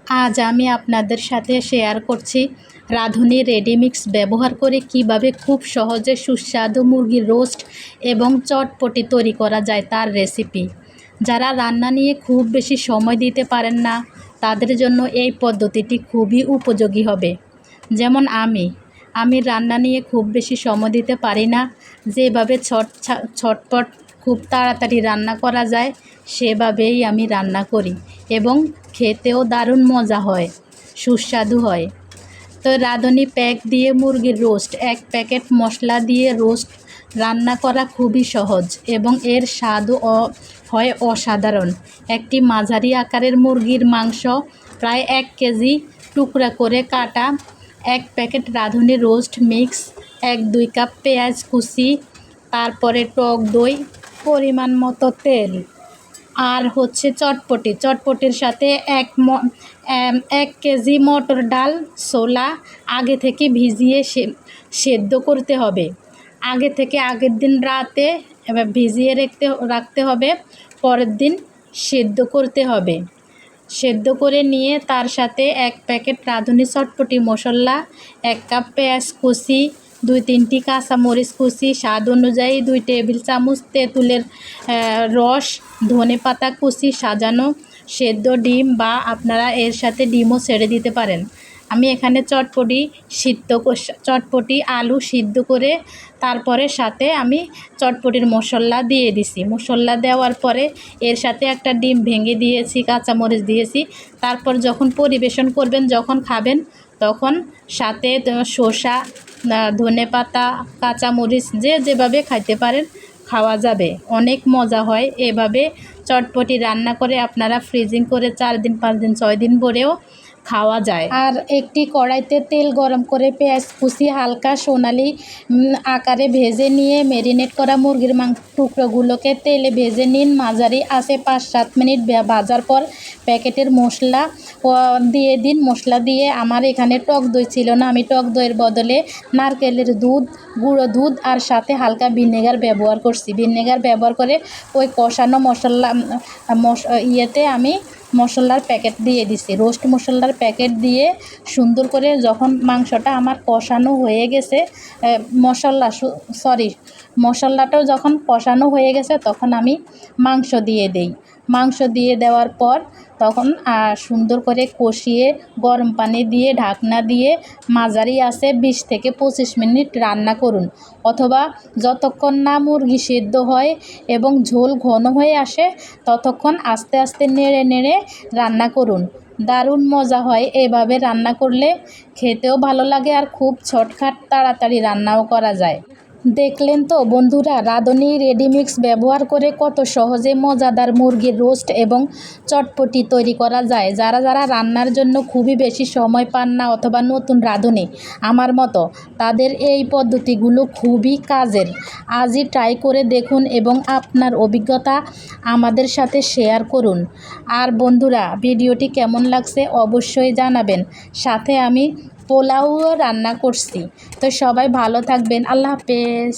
আজ আমি আপনাদের সাথে শেয়ার করছি রাঁধুনি রেডিমিক্স ব্যবহার করে কিভাবে খুব সহজে সুস্বাদু মুরগির রোস্ট এবং চটপটি তৈরি করা যায় তার রেসিপি। যারা রান্না নিয়ে খুব বেশি সময় দিতে পারেন না তাদের জন্য এই পদ্ধতিটি খুবই উপযোগী হবে। যেমন আমি রান্না নিয়ে খুব বেশি সময় দিতে পারি না, যেভাবে ছটপট খুব তাড়াতাড়ি রান্না করা যায় সেভাবেই আমি রান্না করি এবং খেতেও দারুণ মজা হয়, সুস্বাদু হয়। তো রাঁধুনি প্যাক দিয়ে মুরগির রোস্ট, 1 প্যাকেট মশলা দিয়ে রোস্ট রান্না করা খুবই সহজ এবং এর স্বাদও হয় অসাধারণ। একটি মাঝারি আকারের মুরগির মাংস প্রায় 1 কেজি টুকরা করে কাটা, 1 প্যাকেট রাঁধুনি রোস্ট মিক্স, 1-2 কাপ পেঁয়াজ কুচি, তারপরে টক দই, পরিমাণ মতো তেল, আর হচ্ছে চটপটির সাথে 1 কেজি মটর ডাল ছোলা আগে থেকে ভিজিয়ে সেদ্ধ করতে হবে। আগের দিন রাতে ভিজিয়ে রাখতে হবে, পরের দিন সেদ্ধ করতে হবে। সেদ্ধ করে নিয়ে তার সাথে 1 প্যাকেট রাঁধুনি চটপটি মশলা, 1 কাপ পেঁয়াজ কুচি, 2-3টি কাঁচামরিচ কুচি, স্বাদ অনুযায়ী 2 টেবিল চামচ তেঁতুলের রস, ধনেপাতা কুচি, সাজানো সেদ্ধ ডিম বা আপনারা এর সাথে ডিমও ছেড়ে দিতে পারেন। আমি এখানে চটপটি আলু সিদ্ধ করে তারপরে সাথে আমি চটপটির মশলা দিয়ে দিছি। মশলা দেওয়ার পরে এর সাথে একটা ডিম ভেঙে দিয়েছি, কাঁচামরিচ দিয়েছি। তারপর যখন পরিবেশন করবেন, যখন খাবেন, তখন সাথে শসা, ধনেপাতা, কাঁচামরিচ যেভাবে খাইতে পারেন খাওয়া যাবে। অনেক মজা হয়। এভাবে চটপটি রান্না করে আপনারা ফ্রিজিং করে 4 দিন 5 দিন 6 দিন পরেও খাওয়া যায়। আর একটি কড়াইতে তেল গরম করে পেঁয়াজ কুচি হালকা সোনালি আকারে ভেজে নিয়ে ম্যারিনেট করা মুরগির টুকরোগুলোকে তেলে ভেজে নিন। মাঝারি আঁচে 5-7 মিনিট ভাজার পর প্যাকেটের মশলা দিয়ে দিন। মশলা দিয়ে আমার এখানে টক দই ছিল না, আমি টক দইয়ের বদলে নারকেলের দুধ, গুঁড়ো দুধ আর সাথে হালকা ভিনেগার ব্যবহার করছি। ভিনেগার ব্যবহার করে ওই কষানো আমি মশলার প্যাকেট দিয়ে দিছি। রোস্ট মশলার প্যাকেট দিয়ে সুন্দর করে যখন মাংসটা আমার কষানো হয়ে গেছে, মশলাটাও যখন কষানো হয়ে গেছে তখন আমি মাংস দিয়ে দেই। মাংস দিয়ে দেওয়ার পর তখন সুন্দর করে কষিয়ে গরম পানি দিয়ে ঢাকনা দিয়ে মাঝারি আঁচে 20 থেকে 25 মিনিট রান্না করুন, অথবা যতক্ষণ না মুরগি সেদ্ধ হয় এবং ঝোল ঘন হয়ে আসে ততক্ষণ আস্তে আস্তে নেড়ে নেড়ে রান্না করুন। দারুণ মজা হয় এভাবে রান্না করলে, খেতেও ভালো লাগে আর খুব ছটখাট তাড়াতাড়ি রান্নাও করা যায়। দেখলেন তো বন্ধুরা, রাঁধুনি রেডিমিক্স ব্যবহার করে কত সহজে মজাদার মুরগির রোস্ট এবং চটপটি তৈরি করা যায়। যারা রান্নার জন্য খুবই বেশি সময় পান না অথবা নতুন রাঁধুনি আমার মতো, তাদের এই পদ্ধতিগুলো খুবই কাজের। আজই ট্রাই করে দেখুন এবং আপনার অভিজ্ঞতা আমাদের সাথে শেয়ার করুন। আর বন্ধুরা, ভিডিওটি কেমন লাগছে অবশ্যই জানাবেন। সাথে আমি পোলাও রান্না করছি। তো সবাই ভালো থাকবেন। আল্লাহ হাফেজ।